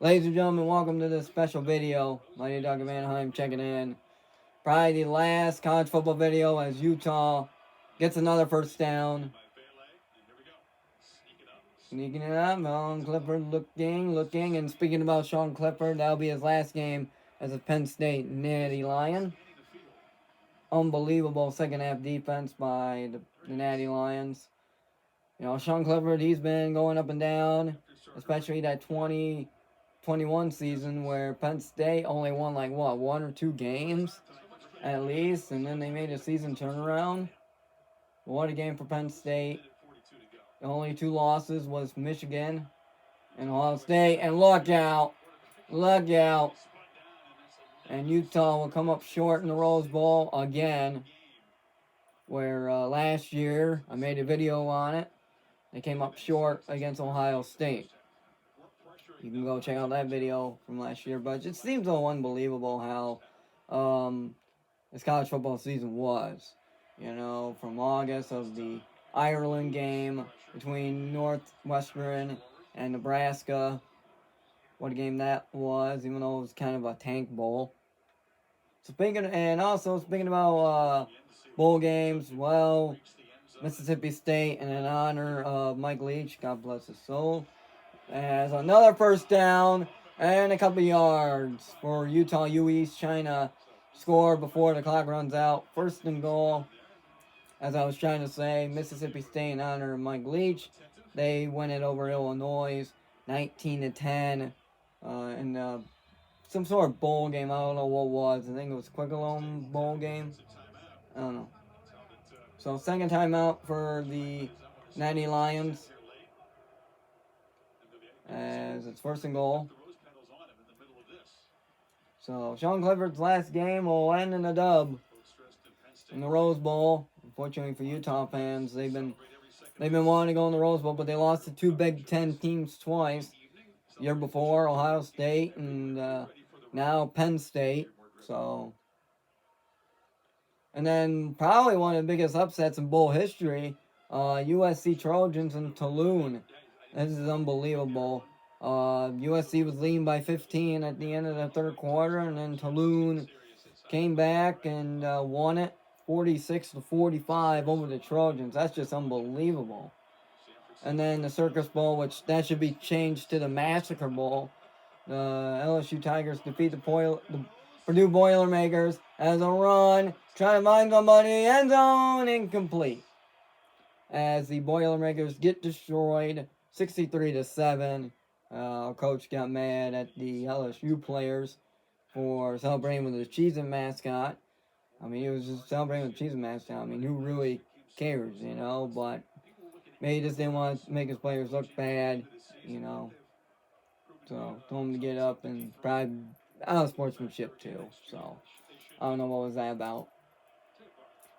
Ladies and gentlemen, welcome to this special video. My name is Doug of Anaheim checking in. Probably the last college football video as Utah gets another first down. Sneaking it up, Clifford looking, and speaking about Sean Clifford, that'll be his last game as a Penn State Nittany Lion. Unbelievable second half defense by the Natty Lions. You know, Sean Clifford, he's been going up and down, especially that 2021 season where Penn State only won one or two games at least, and then they made a season turnaround. What a game for Penn State. The only two losses was Michigan and Ohio State, and look out. And Utah will come up short in the Rose Bowl again, where last year I made a video on it. They came up short against Ohio State. You can go check out that video from last year, but it seems so unbelievable how this college football season was. You know, from August of the Ireland game between Northwestern and Nebraska. What a game that was, even though it was kind of a tank bowl. Speaking about bowl games, well, Mississippi State, and in honor of Mike Leach, God bless his soul, as another first down and a couple yards for Utah Utes, trying to score before the clock runs out. First and goal. As I was trying to say, Mississippi State, in honor of Mike Leach, they win it over Illinois, 19-10, in some sort of bowl game. I don't know what it was. I think it was Quick-A-Loan bowl game. I don't know. So second timeout for the Nittany Lions, as it's first and goal. So Sean Clifford's last game will end in a dub in the Rose Bowl. Unfortunately for Utah fans, they've been wanting to go in the Rose Bowl, but they lost to two Big Ten teams twice. The year before, Ohio State, and now Penn State. So, and then probably one of the biggest upsets in bowl history, USC Trojans and Tulane. This is unbelievable. USC was leading by 15 at the end of the third quarter, and then Tulane came back and won it 46-45 over the Trojans. That's just unbelievable. And then the Circus Bowl, which that should be changed to the Massacre Bowl. The LSU Tigers defeat the Purdue Boilermakers as a run, trying to find somebody, end zone, incomplete. As the Boilermakers get destroyed, 63-7. Coach got mad at the LSU players for celebrating with the Cheez-It mascot. I mean, he was just celebrating with the Cheez-It mascot. I mean, who really cares, you know? But maybe he just didn't want to make his players look bad, you know? So, told him to get up and probably out of sportsmanship, too. So, I don't know what was that about.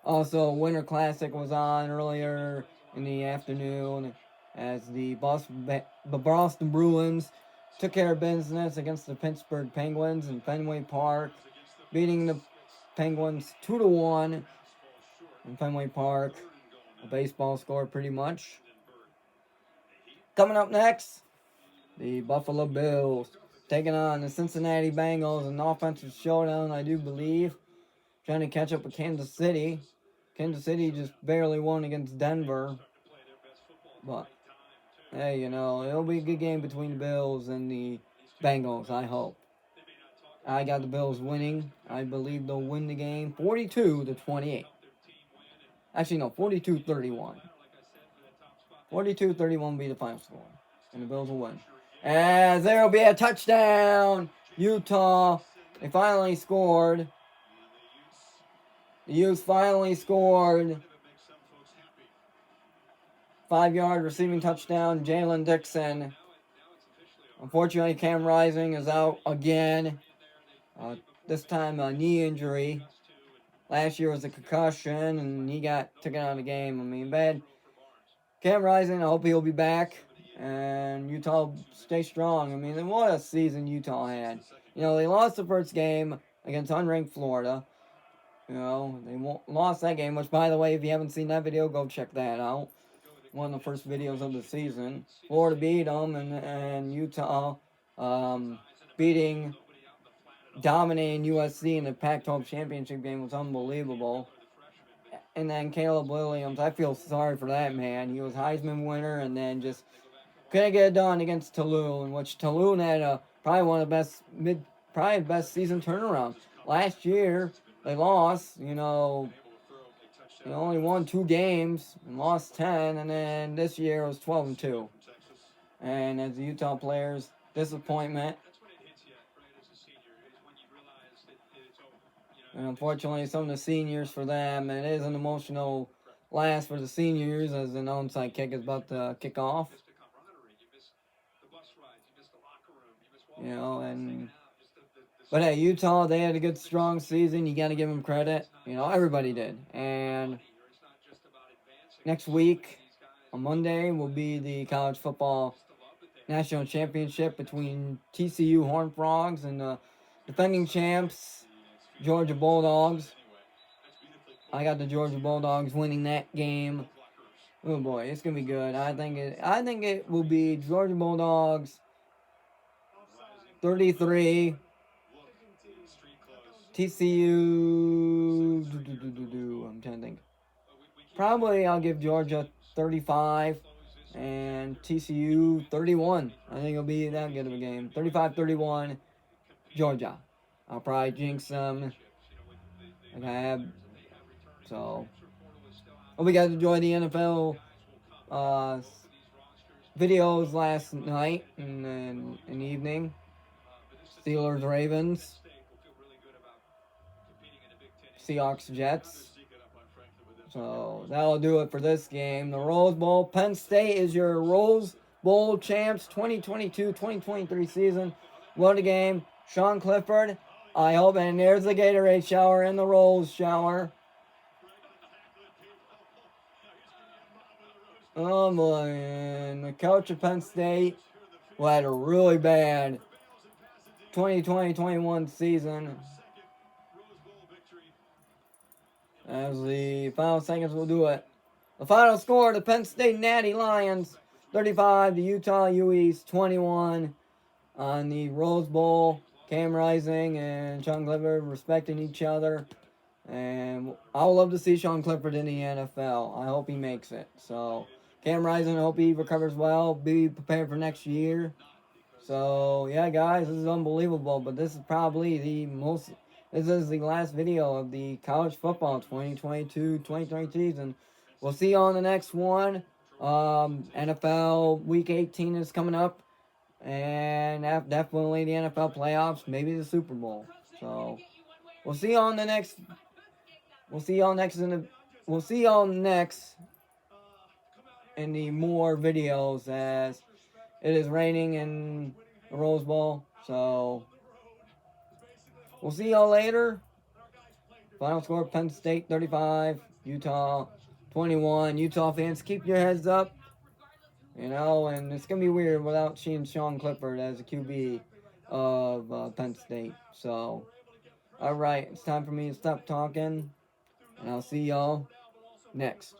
Also, Winter Classic was on earlier in the afternoon as the Boston Bruins took care of business against the Pittsburgh Penguins in Fenway Park, beating the Penguins 2-1 in Fenway Park. A baseball score, pretty much. Coming up next, the Buffalo Bills taking on the Cincinnati Bengals, an offensive showdown, I do believe, trying to catch up with Kansas City. Kansas City just barely won against Denver. But, hey, you know, it'll be a good game between the Bills and the Bengals, I hope. I got the Bills winning. I believe they'll win the game 42-28. Actually, no, 42-31. 42-31 will be the final score. And the Bills will win. As there will be a touchdown. Utah, they finally scored. The Utes finally scored. 5-yard receiving touchdown, Jalen Dixon. Unfortunately, Cam Rising is out again. This time a knee injury. Last year was a concussion, and he got taken out of the game. I mean, bad. Cam Rising, I hope he'll be back. And Utah stay strong. I mean, what a season Utah had. You know, they lost the first game against unranked Florida. You know, they lost that game, which, by the way, if you haven't seen that video, go check that out. One of the first videos of the season. Florida beat them, and Utah Dominating USC in the Pac-12 championship game was unbelievable. And then Caleb Williams, I feel sorry for that man. He was Heisman winner and then just couldn't get it done against Tulane, which Tulane had probably one of the best season turnaround. Last year they lost, they only won 2 games and lost 10, and then this year it was 12-2. And as the Utah players, disappointment. And unfortunately, some of the seniors for them, and it is an emotional last for the seniors as the onside kick is about to kick off. But hey, Utah, they had a good, strong season. You got to give them credit. Everybody did. And next week, on Monday, will be the college football national championship between TCU Horned Frogs and the defending champs, Georgia Bulldogs. I got the Georgia Bulldogs winning that game. Oh boy, it's gonna be good. I think it will be Georgia Bulldogs 33. TCU. I'm trying to think. Probably I'll give Georgia 35 and TCU 31. I think it'll be that good of a game. 35-31, Georgia. I'll probably jinx them. So, hope you guys enjoyed the NFL videos last night and in the evening. Steelers, Ravens. Seahawks, Jets. So that'll do it for this game. The Rose Bowl. Penn State is your Rose Bowl champs 2022-2023 season. What a game. Sean Clifford. I hope. And there's the Gatorade shower and the Rose shower. Oh boy. And the coach of Penn State who had a really bad 2020-21 season. As the final seconds will do it. The final score, the Penn State Nittany Lions 35, the Utah Utes 21 on the Rose Bowl. Cam Rising and Sean Clifford respecting each other. And I would love to see Sean Clifford in the NFL. I hope he makes it. So, Cam Rising, I hope he recovers well. Be prepared for next year. So, yeah, guys, this is unbelievable. But this is probably this is the last video of the college football 2022-2023 season. We'll see you on the next one. NFL Week 18 is coming up. And definitely the NFL playoffs, maybe the Super Bowl. So, we'll see you on the next. We'll see y'all next in the more videos as it is raining in the Rose Bowl. So, we'll see y'all later. Final score, Penn State 35, Utah 21. Utah fans, keep your heads up. And it's going to be weird without seeing Sean Clifford as a QB of Penn State. So, alright, it's time for me to stop talking. And I'll see y'all next.